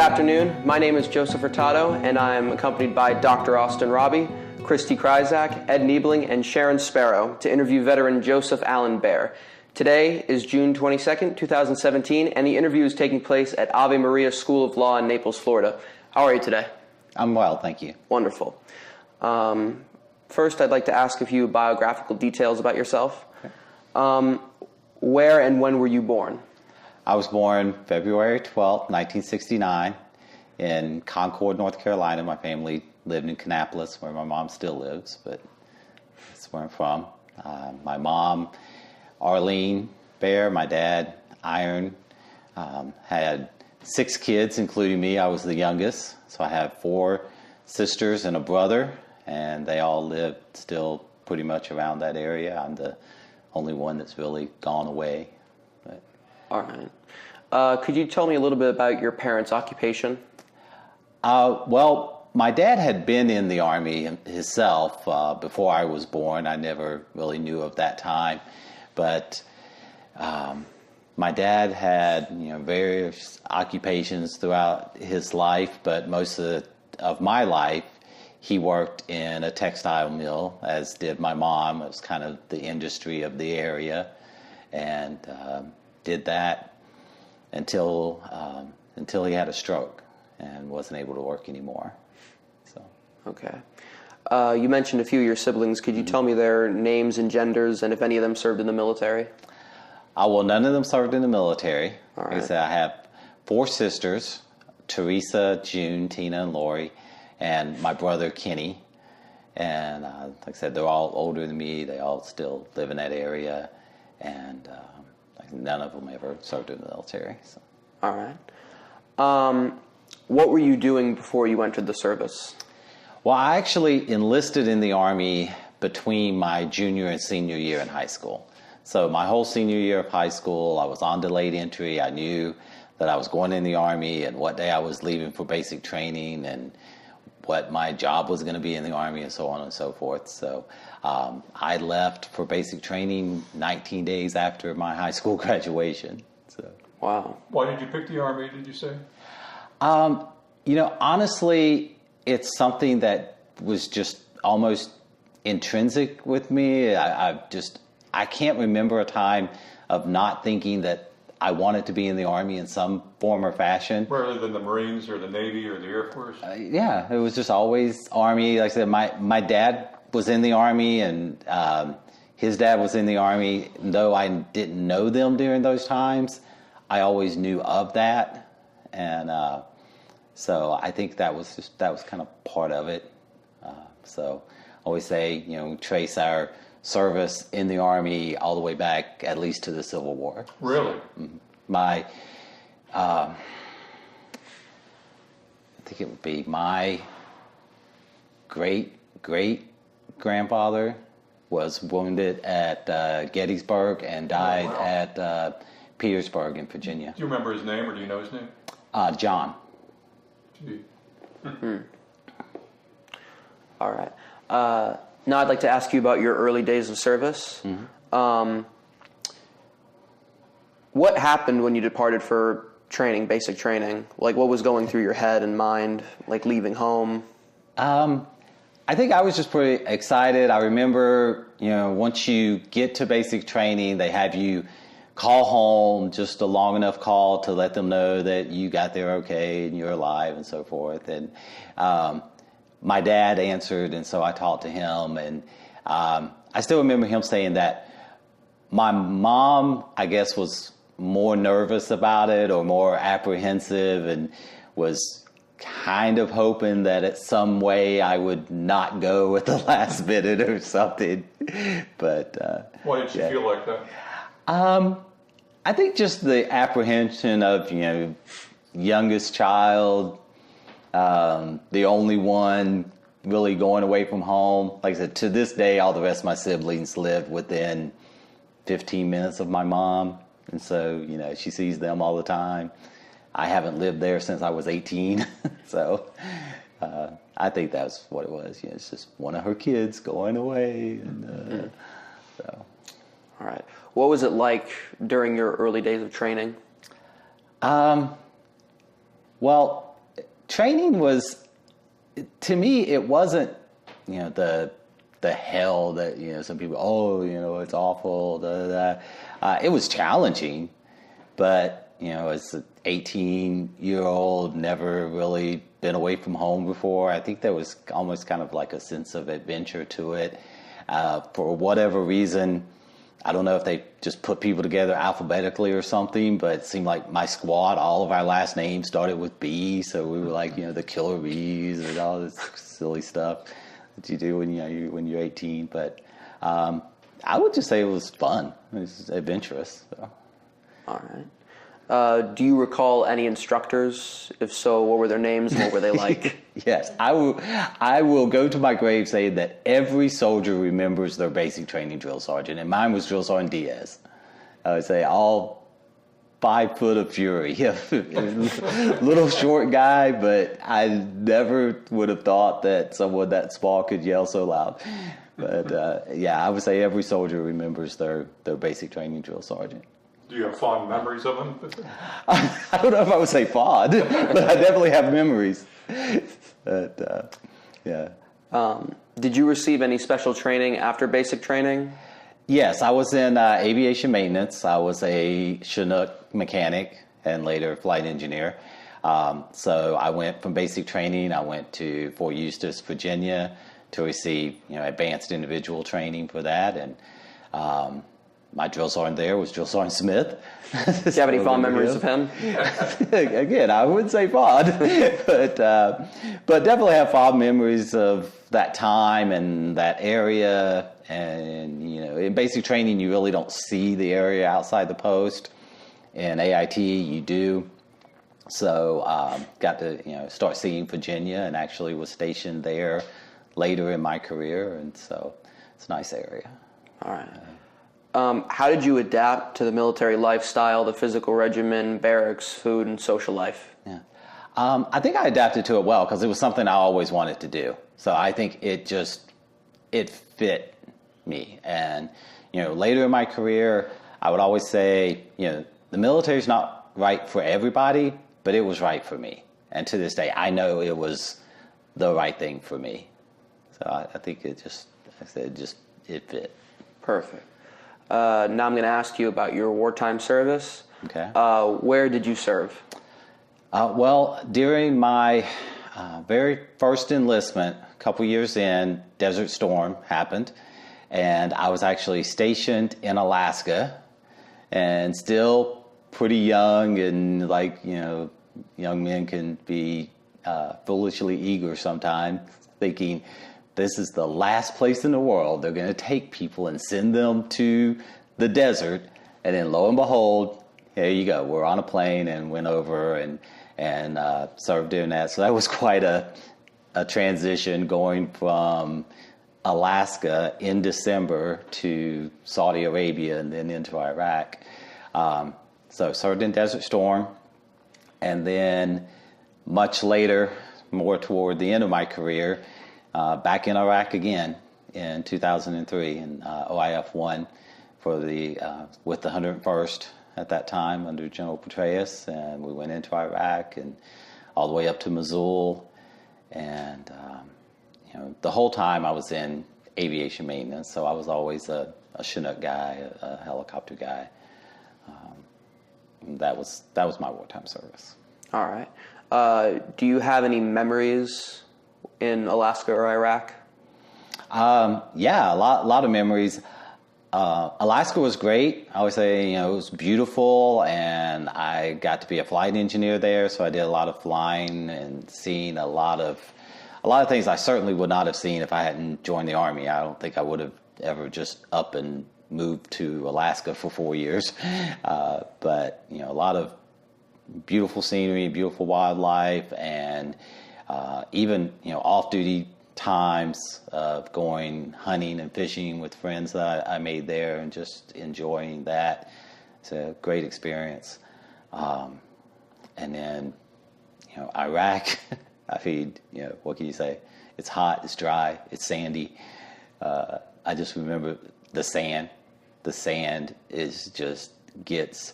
afternoon. My name is Joseph Hurtado, and I am accompanied by Dr. Austin Robbie, Christy Kryzak, Ed Niebling, and Sharon Sparrow to interview veteran Joseph Allen Baer. Today is June 22nd, 2017, and the interview is taking place at Ave Maria School of Law in Naples, Florida. How are you today? I'm well, thank you. Wonderful. First, I'd like to ask a few biographical details about yourself. Okay. Where and when were you born? I was born February 12th, 1969 in Concord, North Carolina. My family lived in Kannapolis, where my mom still lives, but that's where I'm from. My mom, Arlene Baer, my dad, Iron, had 6 kids, including me. I was the youngest, so I have 4 sisters and a brother, and they all live still pretty much around that area. I'm the only one that's really gone away. But. All right. Could you tell me a little bit about your parents' occupation? Well, my dad had been in the Army himself before I was born. I never really knew of that time. But my dad had various occupations throughout his life, but most of my life, he worked in a textile mill, as did my mom. It was kind of the industry of the area, and did that until he had a stroke and wasn't able to work anymore. So. Okay. You mentioned a few of your siblings. Could you tell me their names and genders, and if any of them served in the military? Well, none of them served in the military. All right. Like I said, I have 4 sisters: Teresa, June, Tina, and Lori, and my brother Kenny. And like I said, they're all older than me. They all still live in that area, and none of them ever served in the military. So. All right. What were you doing before you entered the service? Well, I actually enlisted in the Army between my junior and senior year in high school. So my whole senior year of high school, I was on delayed entry. I knew that I was going in the Army and what day I was leaving for basic training and what my job was going to be in the Army and so on and so forth. So I left for basic training 19 days after my high school graduation. So. Wow. Why did you pick the Army, did you say? Honestly, it's something that was just almost intrinsic with me. I can't remember a time of not thinking that I wanted to be in the Army in some form or fashion. Rather than the Marines or the Navy or the Air Force? Yeah, it was just always Army. Like I said, my dad was in the Army, and his dad was in the Army. Though I didn't know them during those times, I always knew of that, and so I think that was kind of part of it. So I always say, trace our service in the Army all the way back at least to the Civil War. Really? My, I think it would be my great grandfather was wounded at Gettysburg and died at Petersburg in Virginia. Do you remember his name, or do you know his name? John. Gee. All right. Now I'd like to ask you about your early days of service. Mm-hmm. What happened when you departed for training, basic training? Like, what was going through your head and mind, like leaving home? I think I was just pretty excited. I remember, once you get to basic training, they have you call home, just a long enough call to let them know that you got there okay and you're alive and so forth. And my dad answered, and so I talked to him. And I still remember him saying that my mom, I guess, was more nervous about it or more apprehensive and was kind of hoping that at some way I would not go at the last minute or something. But why did you feel like that? I think just the apprehension of, youngest child, the only one really going away from home. Like I said, to this day, all the rest of my siblings live within 15 minutes of my mom. And so, she sees them all the time. I haven't lived there since I was 18. So I think that's what it was. It's just one of her kids going away. And so. All right. What was it like during your early days of training? Well, training was, to me, it wasn't, the hell that, some people, it's awful, da, da, da. It was challenging, but, as an 18-year-old, never really been away from home before, I think there was almost kind of like a sense of adventure to it. For whatever reason, I don't know if they just put people together alphabetically or something, but it seemed like my squad, all of our last names started with B, so we were like, the Killer Bees and all this silly stuff that you do when you're 18. But I would just say it was fun. It was adventurous. So. All right. Do you recall any instructors? If so, what were their names and what were they like? Yes, I will go to my grave saying that every soldier remembers their basic training drill sergeant, and mine was Drill Sergeant Diaz. I would say all 5 foot of fury. Little short guy, but I never would have thought that someone that small could yell so loud. But I would say every soldier remembers their basic training drill sergeant. Do you have fond memories of them? I don't know if I would say fond, but I definitely have memories. But, Did you receive any special training after basic training? Yes, I was in aviation maintenance. I was a Chinook mechanic and later flight engineer. So I went from basic training, I went to Fort Eustis, Virginia to receive advanced individual training for that. And my drill sergeant there was Drill Sergeant Smith. Do you have any fond memories of him? Again, I wouldn't say fond, but definitely have fond memories of that time and that area. And in basic training, you really don't see the area outside the post. In AIT, you do. So got to start seeing Virginia, and actually was stationed there later in my career, and so it's a nice area. All right. How did you adapt to the military lifestyle, the physical regimen, barracks, food, and social life? Yeah, I think I adapted to it well because it was something I always wanted to do. So I think it fit me. And later in my career, I would always say, the military's not right for everybody, but it was right for me. And to this day, I know it was the right thing for me. So I think it fit. Perfect. Now I'm going to ask you about your wartime service. Okay. Where did you serve? Well, during my very first enlistment, a couple years in, Desert Storm happened, and I was actually stationed in Alaska, and still pretty young, and young men can be foolishly eager sometimes, thinking this is the last place in the world they're going to take people and send them to the desert. And then lo and behold, here you go. We're on a plane and went over and served doing that. So that was quite a transition going from Alaska in December to Saudi Arabia and then into Iraq. So served in Desert Storm. And then much later, more toward the end of my career, back in Iraq again in 2003 in OIF 1 for with the 101st at that time under General Petraeus, and we went into Iraq and all the way up to Mosul, and the whole time I was in aviation maintenance, so I was always a Chinook guy, a helicopter guy. That was my wartime service. All right. Do you have any memories in Alaska or Iraq? Yeah, a lot of memories. Alaska was great. I would say, it was beautiful, and I got to be a flight engineer there, so I did a lot of flying and seeing a lot of things I certainly would not have seen if I hadn't joined the Army. I don't think I would have ever just up and moved to Alaska for 4 years. But, a lot of beautiful scenery, beautiful wildlife, and even off-duty times of going hunting and fishing with friends that I made there and just enjoying that. It's a great experience. And then Iraq, I mean, what can you say? It's hot, it's dry, it's sandy. I just remember the sand. The sand gets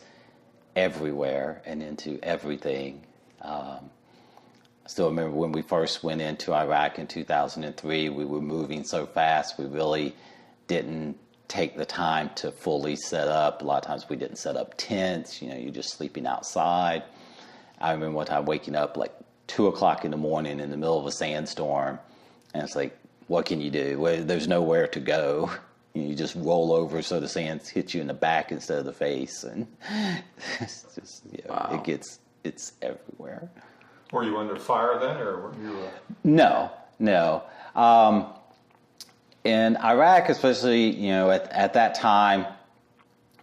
everywhere and into everything. I still remember when we first went into Iraq in 2003, we were moving so fast, we really didn't take the time to fully set up. A lot of times we didn't set up tents, you're just sleeping outside. I remember one time waking up like 2 o'clock in the morning in the middle of a sandstorm, and it's like, what can you do? Well, there's nowhere to go. You just roll over so the sand hits you in the back instead of the face, and it's just, Wow. it's everywhere. Were you under fire then, or were you? No. In Iraq, especially, at that time,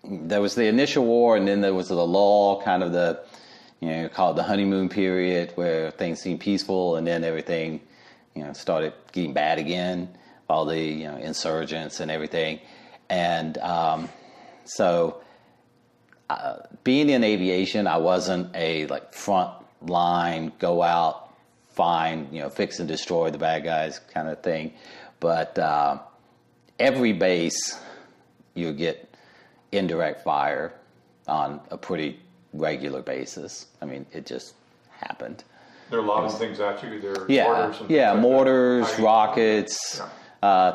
there was the initial war, and then there was the lull, kind of the, call it the honeymoon period, where things seemed peaceful, and then everything, started getting bad again, all the, insurgents and everything. And so being in aviation, I wasn't a front line, go out, find, fix and destroy the bad guys kind of thing. But every base, you get indirect fire on a pretty regular basis. I mean, it just happened. They're lobbing things at you. They're mortars. And things like mortars, that. rockets,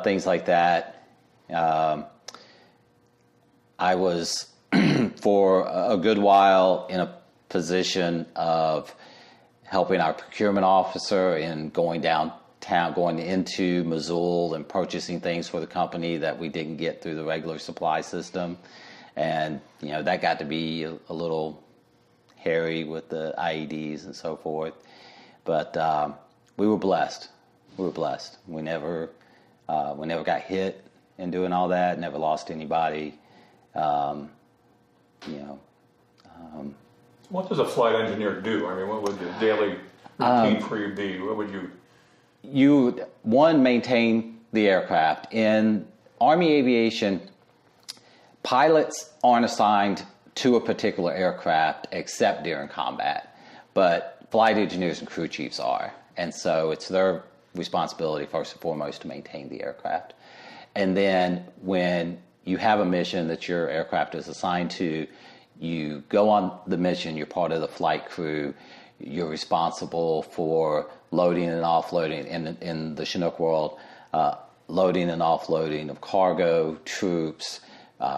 things like that. I was for a good while in a position of helping our procurement officer in going downtown, going into Mosul and purchasing things for the company that we didn't get through the regular supply system. And, that got to be a little hairy with the IEDs and so forth. But we were blessed. We never got hit in doing all that, never lost anybody. What does a flight engineer do? I mean, what would the daily routine for you be? What would you? You, one, maintain the aircraft. In Army aviation, pilots aren't assigned to a particular aircraft except during combat, but flight engineers and crew chiefs are. And so it's their responsibility, first and foremost, to maintain the aircraft. And then when you have a mission that your aircraft is assigned to, you go on the mission, you're part of the flight crew, you're responsible for loading and offloading in the Chinook world, loading and offloading of cargo, troops,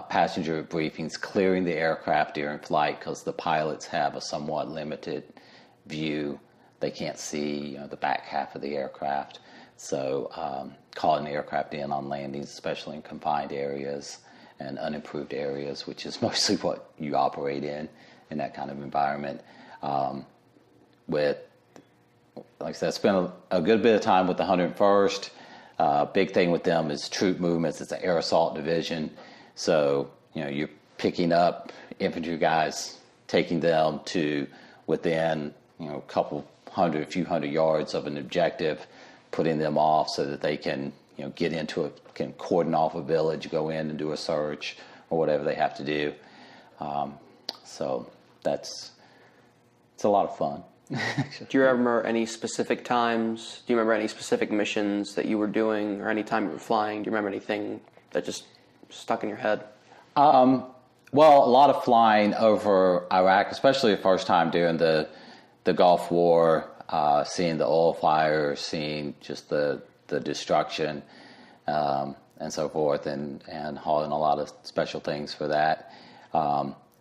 passenger briefings, clearing the aircraft during flight because the pilots have a somewhat limited view. They can't see the back half of the aircraft. So calling the aircraft in on landings, especially in confined areas and unimproved areas, which is mostly what you operate in that kind of environment. Like I said, I spent a good bit of time with the 101st. Big thing with them is troop movements. It's an air assault division. So, you're picking up infantry guys, taking them to within, a few hundred yards of an objective, putting them off so that they can, get into it, can cordon off a village, go in and do a search or whatever they have to do. So it's a lot of fun. Do you remember any specific times? Do you remember any specific missions that you were doing or any time you were flying? Do you remember anything that just stuck in your head? Well, a lot of flying over Iraq, especially the first time during the Gulf War, seeing the oil fires, seeing just the destruction and so forth, and hauling a lot of special things for that.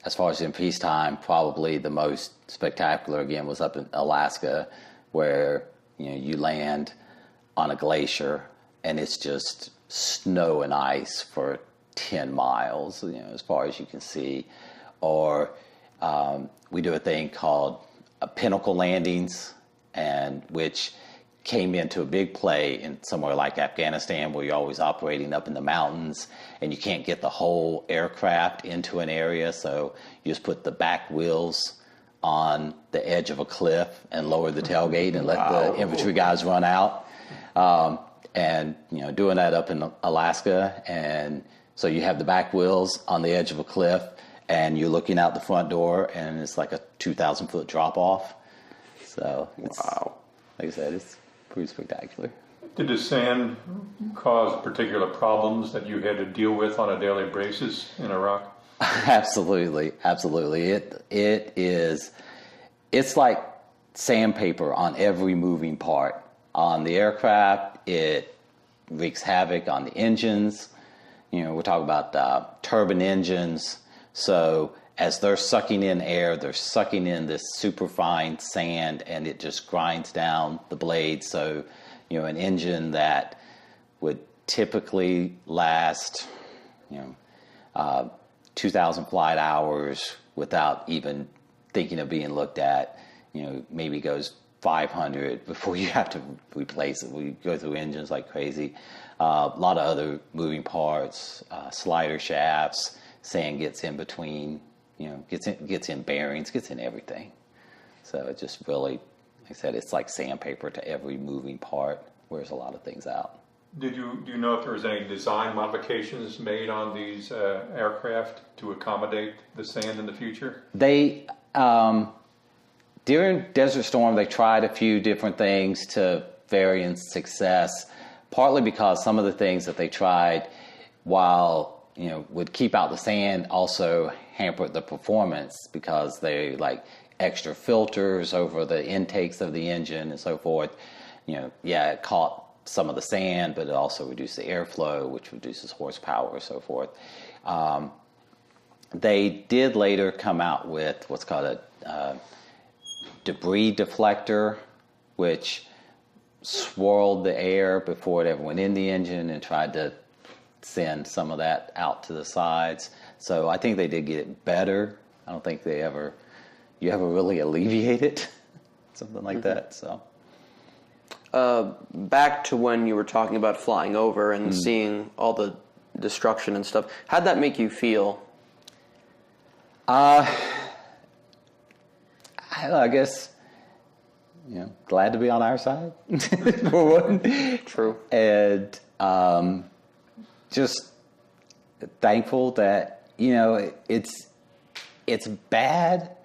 As far as in peacetime, probably the most spectacular, again, was up in Alaska, where you land on a glacier and it's just snow and ice for 10 miles, as far as you can see. Or we do a thing called pinnacle landings, and which came into a big play in somewhere like Afghanistan, where you're always operating up in the mountains and you can't get the whole aircraft into an area, so you just put the back wheels on the edge of a cliff and lower the tailgate and let the infantry guys run out. And doing that up in Alaska, and so you have the back wheels on the edge of a cliff and you're looking out the front door and it's like a 2,000 foot drop off. So like I said, it's pretty spectacular. Did the sand cause particular problems that you had to deal with on a daily basis in Iraq? Absolutely. It's like sandpaper on every moving part. On the aircraft, it wreaks havoc on the engines. We're talking about turbine engines. So as they're sucking in air, they're sucking in this superfine sand, and it just grinds down the blade. So, an engine that would typically last, 2,000 flight hours without even thinking of being looked at, maybe goes 500 before you have to replace it. We go through engines like crazy. A lot of other moving parts, slider shafts, sand gets in between, gets in bearings, gets in everything. So it just really, like I said, it's like sandpaper to every moving part, wears a lot of things out. Do you know if there was any design modifications made on these aircraft to accommodate the sand in the future? They, during Desert Storm, they tried a few different things to varying success, partly because some of the things that they tried, while, would keep out the sand, also hampered the performance because they like extra filters over the intakes of the engine and so forth. It caught some of the sand, but it also reduced the airflow, which reduces horsepower and so forth. They did later come out with what's called a debris deflector, which swirled the air before it ever went in the engine and tried to send some of that out to the sides. So I think they did get it better. I don't think you ever really alleviate it, something like that. So. Back to when you were talking about flying over and seeing all the destruction and stuff, how'd that make you feel? I guess, glad to be on our side, for one. True. And just thankful that, it's bad,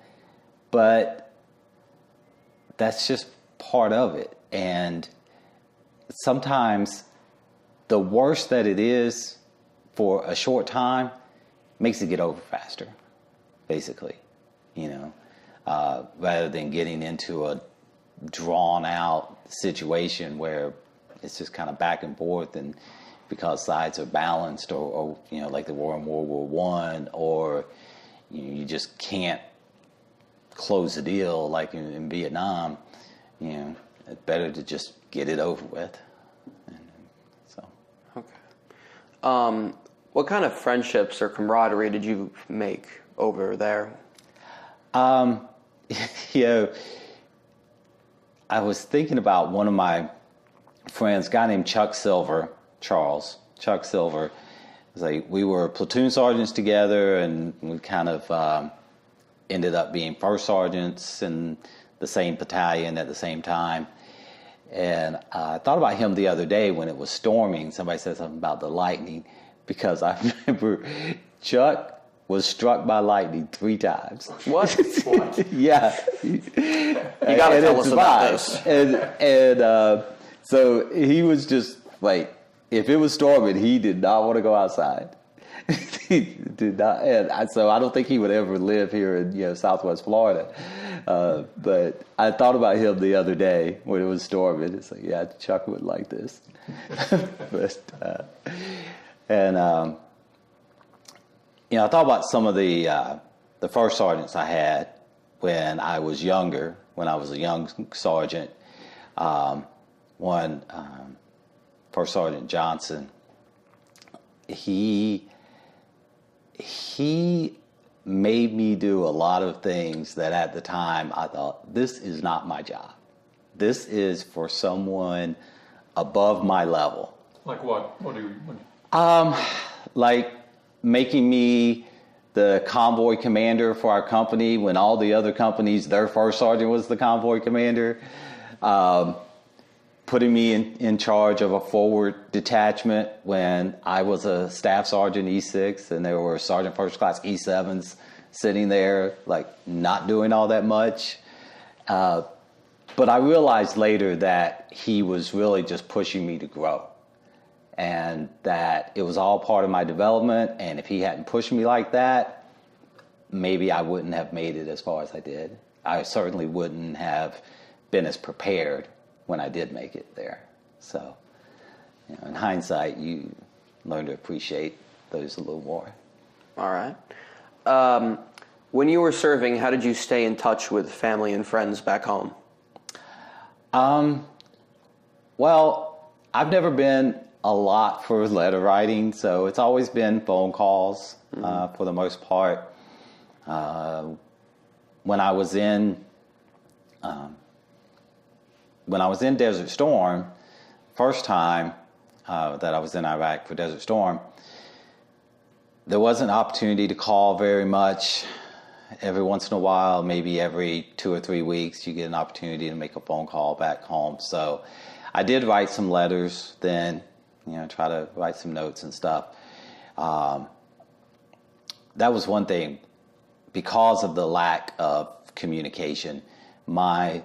but that's just part of it. And sometimes the worse that it is for a short time makes it get over faster, basically, rather than getting into a drawn out situation where it's just kind of back and forth, and because sides are balanced or like they were in World War I, or you just can't close the deal like in Vietnam, it's better to just get it over with. Okay. What kind of friendships or camaraderie did you make over there? I was thinking about one of my friends, a guy named Chuck Silver. It's like we were platoon sergeants together, and we kind of ended up being first sergeants in the same battalion at the same time. And I thought about him the other day when it was storming. Somebody said something about the lightning, because I remember Chuck was struck by lightning 3 times. What? Yeah. You got to tell us about this. And so he was just like, if it was storming, he did not want to go outside. He did not, and so I don't think he would ever live here in Southwest Florida. But I thought about him the other day when it was storming. It's like, yeah, Chuck would like this. I thought about some of the first sergeants I had when I was younger, when I was a young sergeant. First Sergeant Johnson, he made me do a lot of things that at the time I thought, this is not my job. This is for someone above my level. Like what? What do you? Like making me the convoy commander for our company when all the other companies, their first sergeant was the convoy commander. Putting me in charge of a forward detachment when I was a staff sergeant E6 and there were sergeant first class E7s sitting there, like not doing all that much. But I realized later that he was really just pushing me to grow, and that it was all part of my development. And if he hadn't pushed me like that, maybe I wouldn't have made it as far as I did. I certainly wouldn't have been as prepared when I did make it there. So, in hindsight, you learn to appreciate those a little more. All right. When you were serving, how did you stay in touch with family and friends back home? Well, I've never been a lot for letter writing, so it's always been phone calls for the most part. When I was in Desert Storm, first time that I was in Iraq for Desert Storm, there wasn't an opportunity to call very much. Every once in a while, maybe every 2 or 3 weeks, you get an opportunity to make a phone call back home. So I did write some letters then, try to write some notes and stuff. That was one thing. Because of the lack of communication, my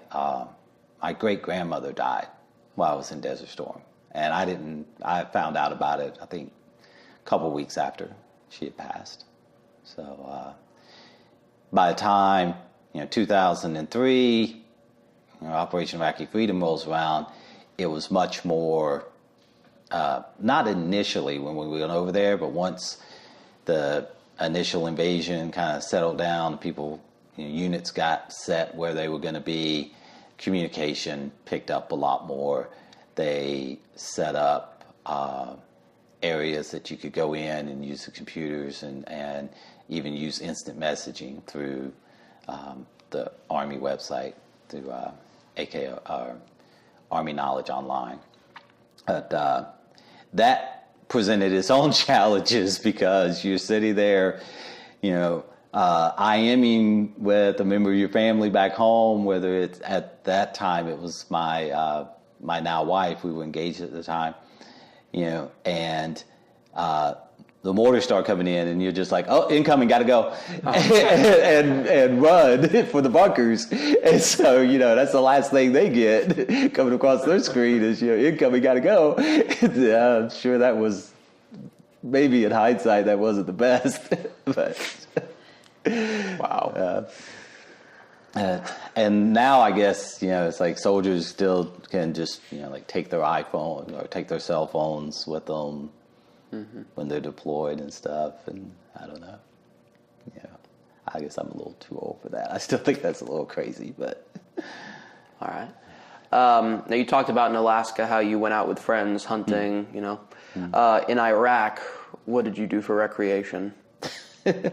great-grandmother died while I was in Desert Storm. And I found out about it, I think, a couple weeks after she had passed. So by the time, 2003, Operation Iraqi Freedom rolls around, it was much more, not initially when we went over there, but once the initial invasion kind of settled down, people, units got set where they were going to be, communication picked up a lot more. They set up areas that you could go in and use the computers and even use instant messaging through the Army website, through Army Knowledge Online. But that presented its own challenges because you're sitting there, IMing with a member of your family back home, whether it's at that time, it was my now wife, we were engaged at the time, and the mortars start coming in and you're just like, oh, incoming, gotta go, and run for the bunkers. And so, that's the last thing they get coming across their screen is, incoming, gotta go. I'm sure that was, maybe in hindsight, that wasn't the best, but wow. And now I guess, it's like soldiers still can just, take their iPhone or take their cell phones with them when they're deployed and stuff. And I don't know. I guess I'm a little too old for that. I still think that's a little crazy, but. All right. Now you talked about in Alaska how you went out with friends hunting, In Iraq, what did you do for recreation? There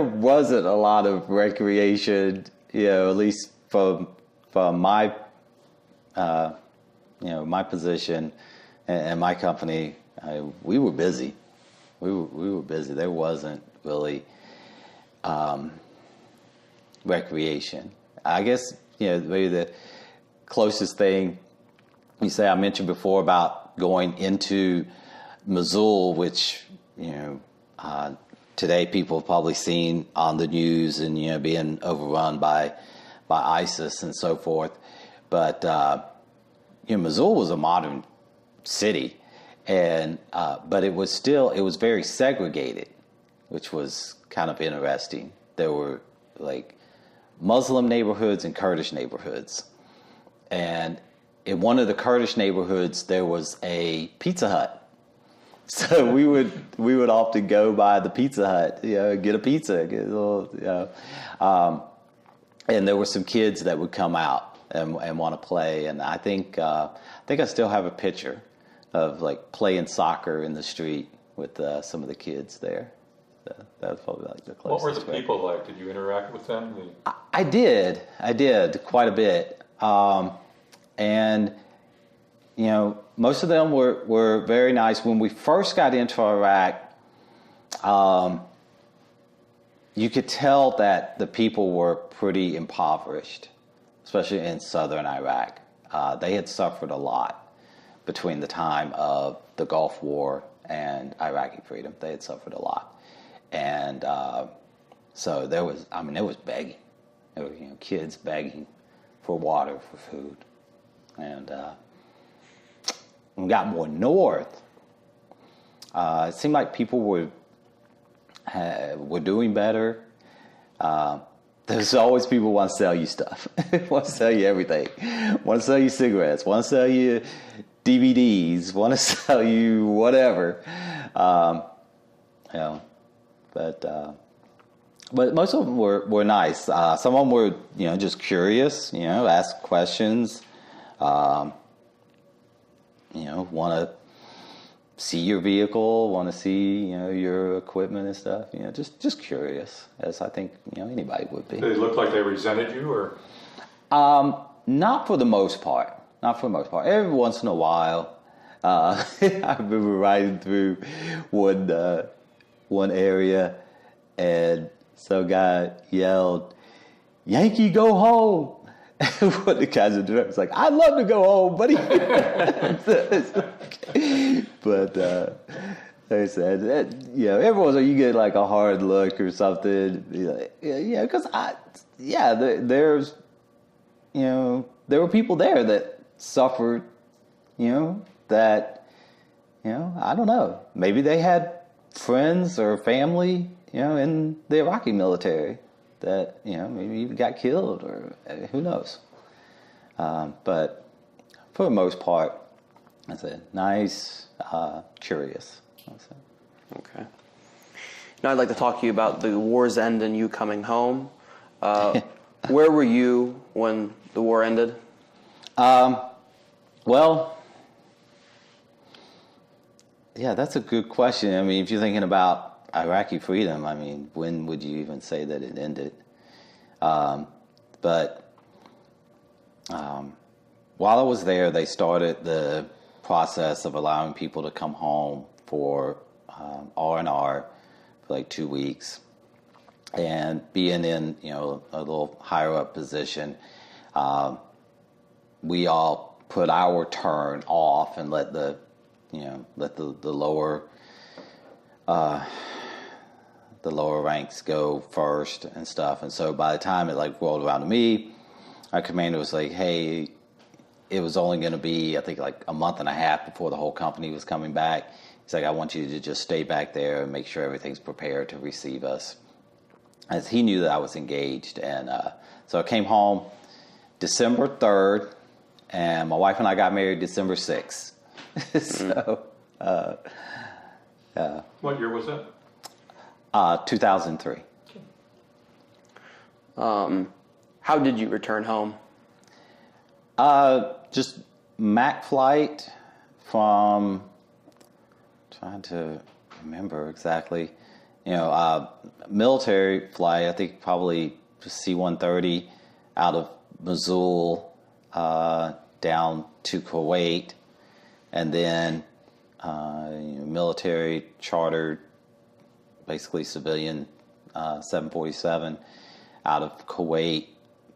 wasn't a lot of recreation, at least from my, my position and my company. We were busy. We were busy. There wasn't really recreation. I guess, maybe the closest thing I mentioned before about going into Mosul, which, today people have probably seen on the news and, being overrun by ISIS and so forth. But, Mosul was a modern city, and but it was very segregated, which was kind of interesting. There were like Muslim neighborhoods and Kurdish neighborhoods. And in one of the Kurdish neighborhoods, there was a Pizza Hut. So we would often go by the Pizza Hut, get a pizza, get a little, and there were some kids that would come out and want to play. And I think I still have a picture of like playing soccer in the street with some of the kids there. That was probably like the closest. What were the people like? Did you interact with them? I did quite a bit, and most of them were very nice. When we first got into Iraq, you could tell that the people were pretty impoverished, especially in southern Iraq. They had suffered a lot between the time of the Gulf War and Iraqi freedom. They had suffered a lot. And so there was begging. There were kids begging for water, for food. And when we got more north, it seemed like people were doing better. there's always people who want to sell you stuff, want to sell you everything, want to sell you cigarettes, want to sell you DVDs, want to sell you whatever. You know, but most of them were nice. Some of them were, you know, just curious, you know, ask questions, you know, want to see your vehicle, want to see, you know, your equipment and stuff, you know, just curious, as I think, you know, anybody would be. Did they look like they resented you, or? Not for the most part. Not for the most part. Every once in a while, I remember riding through one area, and some guy yelled, "Yankee, go home!" One of the guys in the truck was like, "I'd love to go home, buddy." But like I said, you know, every once in a while you get like a hard look or something. Yeah, because there's, you know, there were people there that suffered, you know, that, you know, I don't know, maybe they had friends or family, you know, in the Iraqi military that, you know, maybe even got killed, or who knows. But for the most part, I said nice, curious. Okay. Now I'd like to talk to you about the war's end and you coming home. Where were you when the war ended? Well, yeah, that's a good question. I mean, if you're thinking about Iraqi freedom, I mean, when would you even say that it ended? But while I was there, they started the process of allowing people to come home for R&R for like 2 weeks, and being in, you know, a little higher up position, we all put our turn off and let the lower ranks go first and stuff. And so by the time it like rolled around to me, our commander was like, "Hey," it was only going to be, I think, like a month and a half before the whole company was coming back. He's like, "I want you to just stay back there and make sure everything's prepared to receive us." As he knew that I was engaged. And so I came home December 3rd, and my wife and I got married December 6th. So, What year was that? 2003. How did you return home? Just MAC flight from, trying to remember exactly, you know, military flight, I think probably C-130 out of Mosul down to Kuwait, and then military chartered, basically civilian 747 out of Kuwait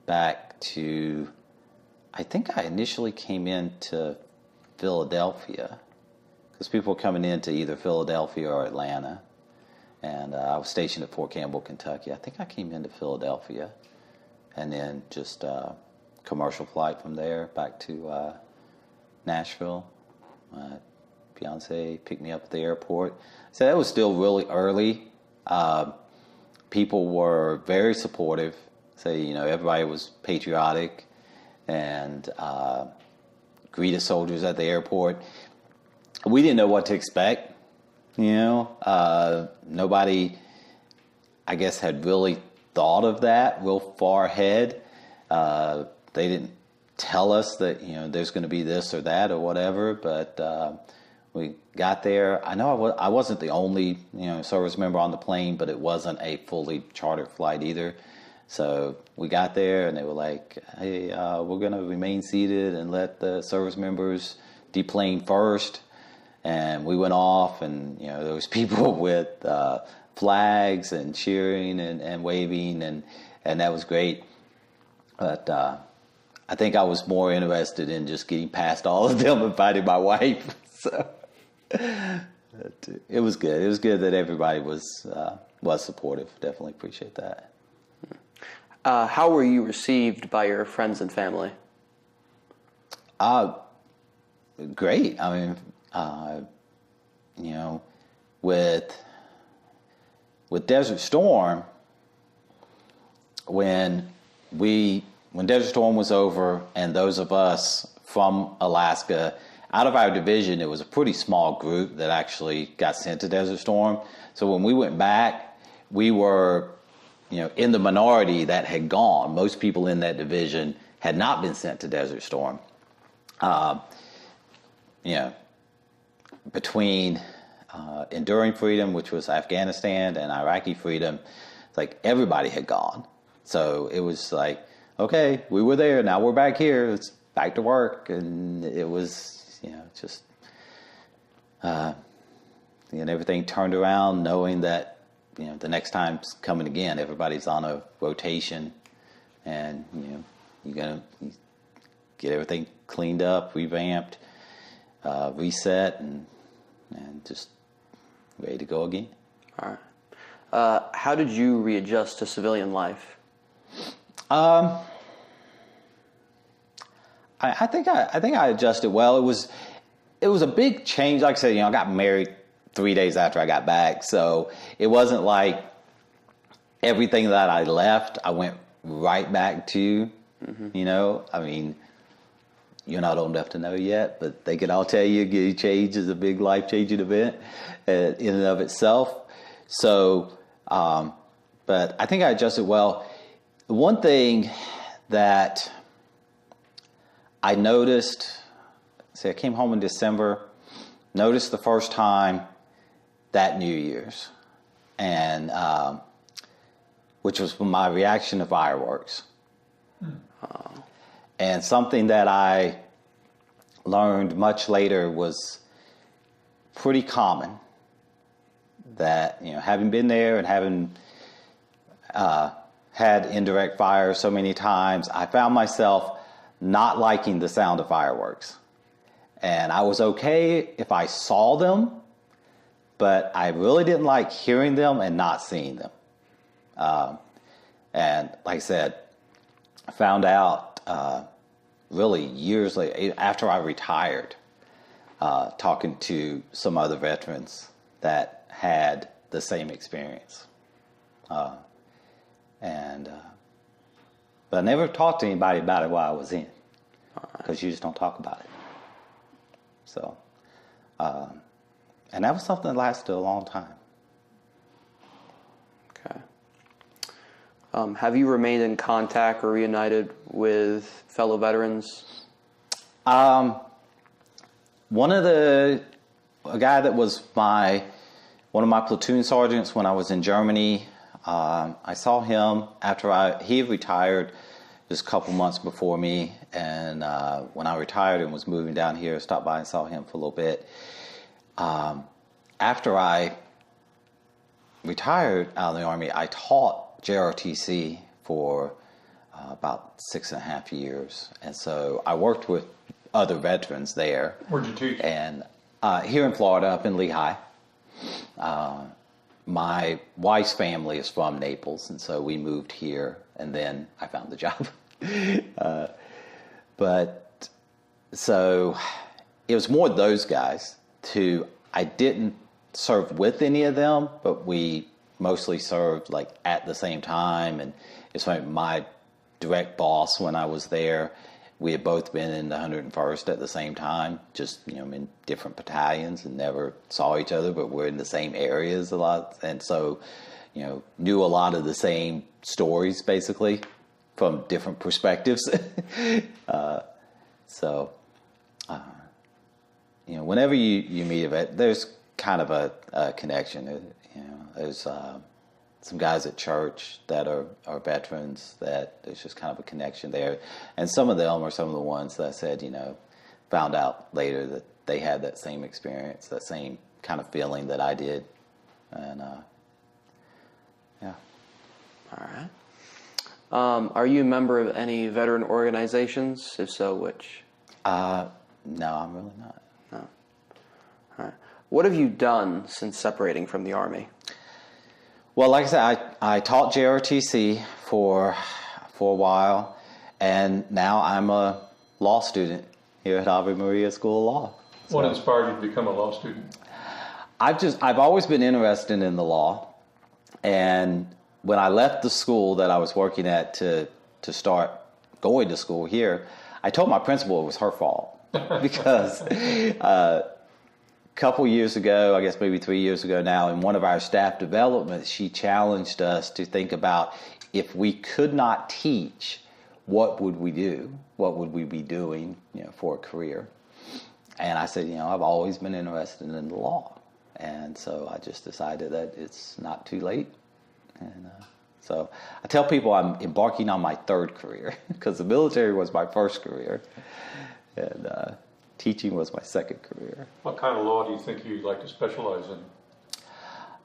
back to, I think I initially came into Philadelphia, because people were coming into either Philadelphia or Atlanta. And I was stationed at Fort Campbell, Kentucky. I think I came into Philadelphia, and then just commercial flight from there back to Nashville. My fiance picked me up at the airport. So that was still really early. People were very supportive. So, you know, everybody was patriotic and greeted soldiers at the airport. We didn't know what to expect. You know, nobody, I guess, had really thought of that real far ahead. They didn't tell us that, you know, there's going to be this or that or whatever, but we got there. I know I wasn't the only, you know, service member on the plane, but it wasn't a fully chartered flight either. So we got there and they were like, "Hey, we're going to remain seated and let the service members deplane first." And we went off, and, you know, there was people with flags and cheering and waving, and that was great. But I think I was more interested in just getting past all of them and finding my wife. So it was good. It was good that everybody was supportive. Definitely appreciate that. How were you received by your friends and family? Great. I mean, you know, with Desert Storm, when Desert Storm was over, and those of us from Alaska, out of our division, it was a pretty small group that actually got sent to Desert Storm. So when we went back, we were, in the minority that had gone. Most people in that division had not been sent to Desert Storm. Between Enduring Freedom, which was Afghanistan, and Iraqi Freedom, it's like everybody had gone. So it was like, okay, we were there, now we're back here, it's back to work. And it was, just, and everything turned around knowing that, the next time's coming again. Everybody's on a rotation, and, you're going to get everything cleaned up, revamped, reset, and just ready to go again. All right. How did you readjust to civilian life? I think I adjusted well. It was a big change. Like I said, I got married 3 days after I got back, so it wasn't like everything that I left I went right back to. I mean, you're not old enough to know yet, but they can all tell you getting change is a big life-changing event in and of itself. So, but I think I adjusted well. The one thing that I noticed, I came home in December, noticed the first time that New Year's, and which was my reaction to fireworks. And something that I learned much later was pretty common, that, having been there and having had indirect fire so many times, I found myself not liking the sound of fireworks. And I was okay if I saw them, but I really didn't like hearing them and not seeing them. And like I said, I found out really years later, after I retired, talking to some other veterans that had the same experience. But I never talked to anybody about it while I was in, because you just don't talk about it. So, and that was something that lasted a long time. Okay. Have you remained in contact or reunited with fellow veterans? A guy that was one of my platoon sergeants when I was in Germany, I saw him after he had retired just a couple months before me, and when I retired and was moving down here, I stopped by and saw him for a little bit. After I retired out of the Army, I taught JROTC for about 6.5 years, and so I worked with other veterans there. Where'd you teach? And here in Florida, up in Lehigh. My wife's family is from Naples, and so we moved here, and then I found the job. But so it was more those guys I didn't serve with any of them, but we mostly served like at the same time. And it's like my direct boss when I was there, we had both been in the 101st at the same time, just, in different battalions, and never saw each other, but we're in the same areas a lot. And so, knew a lot of the same stories, basically, from different perspectives. Whenever you meet a vet, there's kind of a connection. There's some guys at church that are veterans that there's just kind of a connection there. And some of them are some of the ones that I said, found out later that they had that same experience, that same kind of feeling that I did. And, yeah. All right. Are you a member of any veteran organizations? If so, which? No, I'm really not. No. All right. What have you done since separating from the Army? Well, like I said, I taught JROTC for a while, and now I'm a law student here at Ave Maria School of Law. What inspired you to become a law student? I've always been interested in the law, and when I left the school that I was working at to start going to school here, I told my principal it was her fault because a couple years ago, I guess maybe 3 years ago now, in one of our staff developments, she challenged us to think about if we could not teach, what would we do? What would we be doing, for a career? And I said, I've always been interested in the law. And so I just decided that it's not too late. And so I tell people I'm embarking on my third career because the military was my first career and teaching was my second career. What kind of law do you think you'd like to specialize in?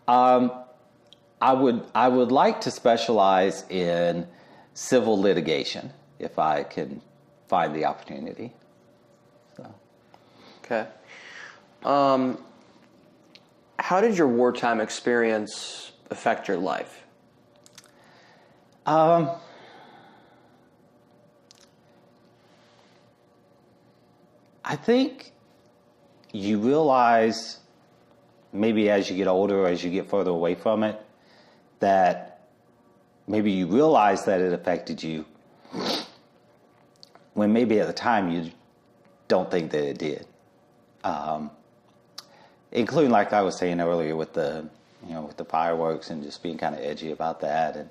I would like to specialize in civil litigation if I can find the opportunity. So. Okay. How did your wartime experience affect your life? I think you realize, maybe as you get older, as you get further away from it, that maybe you realize that it affected you when maybe at the time you don't think that it did. Including, like I was saying earlier, with the fireworks and just being kind of edgy about that. And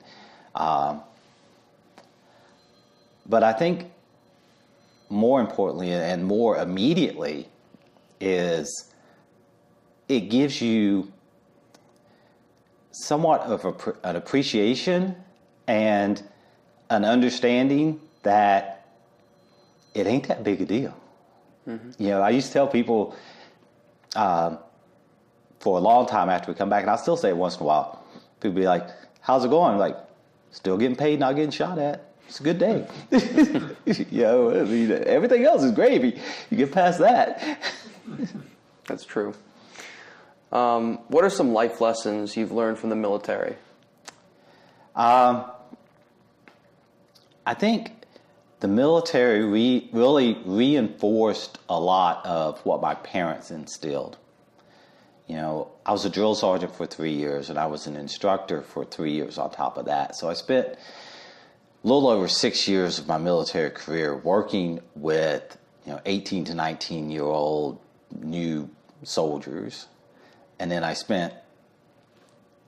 but I think more importantly and more immediately is it gives you somewhat of an appreciation and an understanding that it ain't that big a deal. Mm-hmm. I used to tell people for a long time after we come back, and I'll still say it once in a while, people be like, how's it going? Like, still getting paid, not getting shot at. It's a good day. I mean, everything else is gravy. You get past that. That's true. What are some life lessons you've learned from the military? I think the military really reinforced a lot of what my parents instilled. I was a drill sergeant for 3 years, and I was an instructor for 3 years on top of that. So I spent a little over 6 years of my military career working with 18 to 19-year-old new soldiers. And then I spent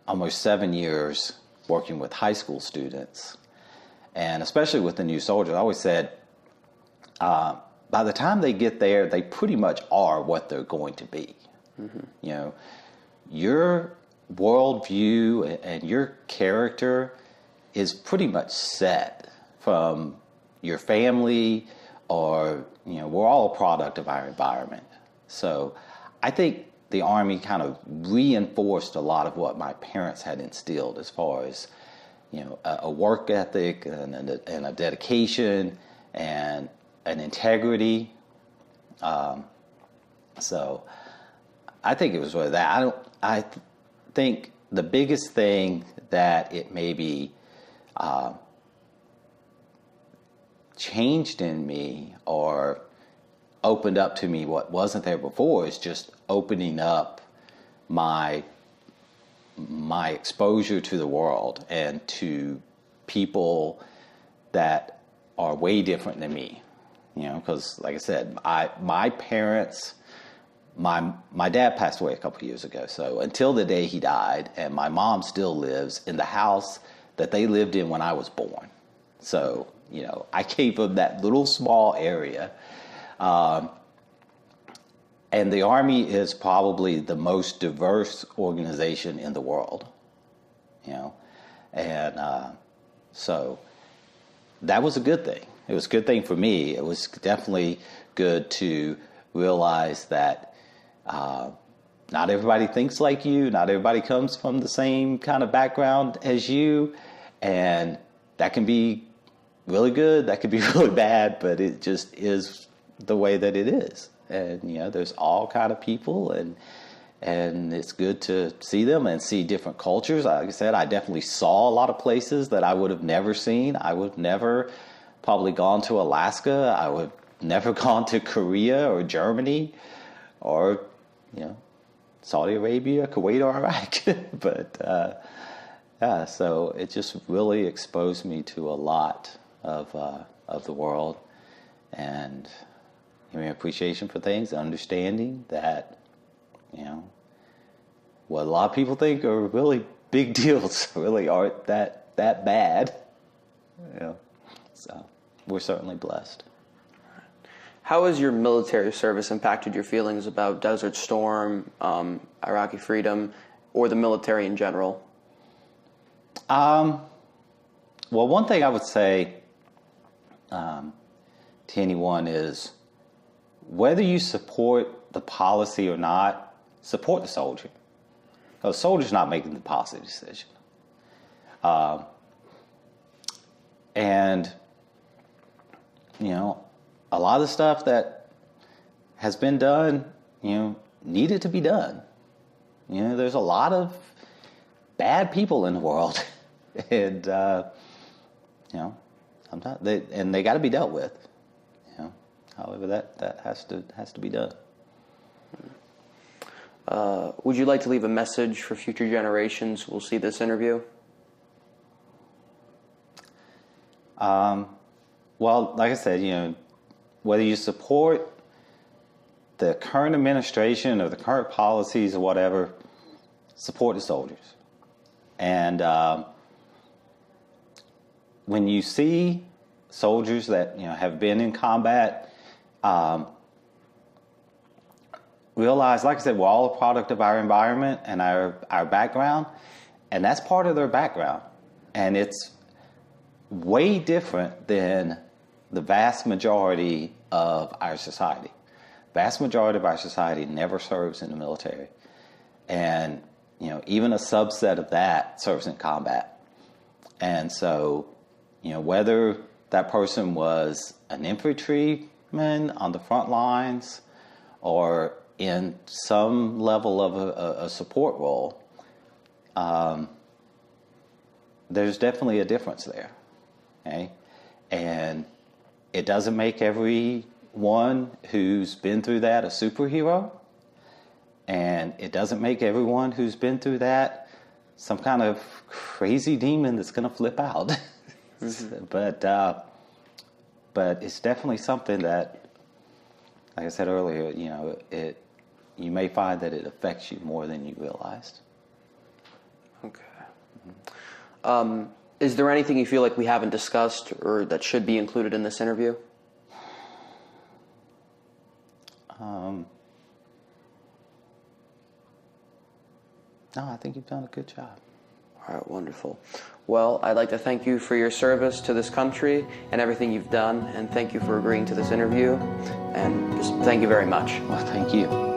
almost 7 years working with high school students. And especially with the new soldiers, I always said, by the time they get there, they pretty much are what they're going to be. Mm-hmm. Your worldview and your character is pretty much set from your family, or we're all a product of our environment. So I think the Army kind of reinforced a lot of what my parents had instilled as far as a work ethic and a dedication and an integrity. So I think it was really that. I think the biggest thing that it maybe changed in me or opened up to me what wasn't there before is just opening up my exposure to the world and to people that are way different than me. Because like I said, my parents, my dad passed away a couple of years ago. So until the day he died, and my mom still lives in the house that they lived in when I was born. So, I came from that little small area. And the Army is probably the most diverse organization in the world, and so that was a good thing. It was a good thing for me. It was definitely good to realize that not everybody thinks like you, not everybody comes from the same kind of background as you, and that can be really good, that could be really bad, but it just is the way that it is. And there's all kind of people, and it's good to see them and see different cultures. Like I said, I definitely saw a lot of places that I would have never seen. I would have never probably gone to Alaska. I would have never gone to Korea or Germany or Saudi Arabia, Kuwait, or Iraq. But Yeah, so it just really exposed me to a lot of the world, and appreciation for things, understanding that what a lot of people think are really big deals really aren't that bad. So we're certainly blessed. How has your military service impacted your feelings about Desert Storm, Iraqi freedom, or the military in general? Well, one thing I would say to anyone is, whether you support the policy or not, support the soldier. Because the soldier's not making the policy decision. And, a lot of the stuff that has been done, needed to be done. There's a lot of bad people in the world. And, sometimes they got to be dealt with. However, that has to be done. Would you like to leave a message for future generations who will see this interview? Well, like I said, whether you support the current administration or the current policies or whatever, support the soldiers. And when you see soldiers that have been in combat, realize, like I said, we're all a product of our environment and our background, and that's part of their background. And it's way different than the vast majority of our society. Vast majority of our society never serves in the military. And, even a subset of that serves in combat. And so, whether that person was an infantryman on the front lines or in some level of a support role, there's definitely a difference there. Okay? And it doesn't make everyone who's been through that a superhero. And it doesn't make everyone who's been through that some kind of crazy demon that's going to flip out. Mm-hmm. But it's definitely something that, like I said earlier, you may find that it affects you more than you realized. Okay. Mm-hmm. Is there anything you feel like we haven't discussed or that should be included in this interview? No, I think you've done a good job. All right, wonderful. Well, I'd like to thank you for your service to this country and everything you've done, and thank you for agreeing to this interview, and just thank you very much. Well, thank you.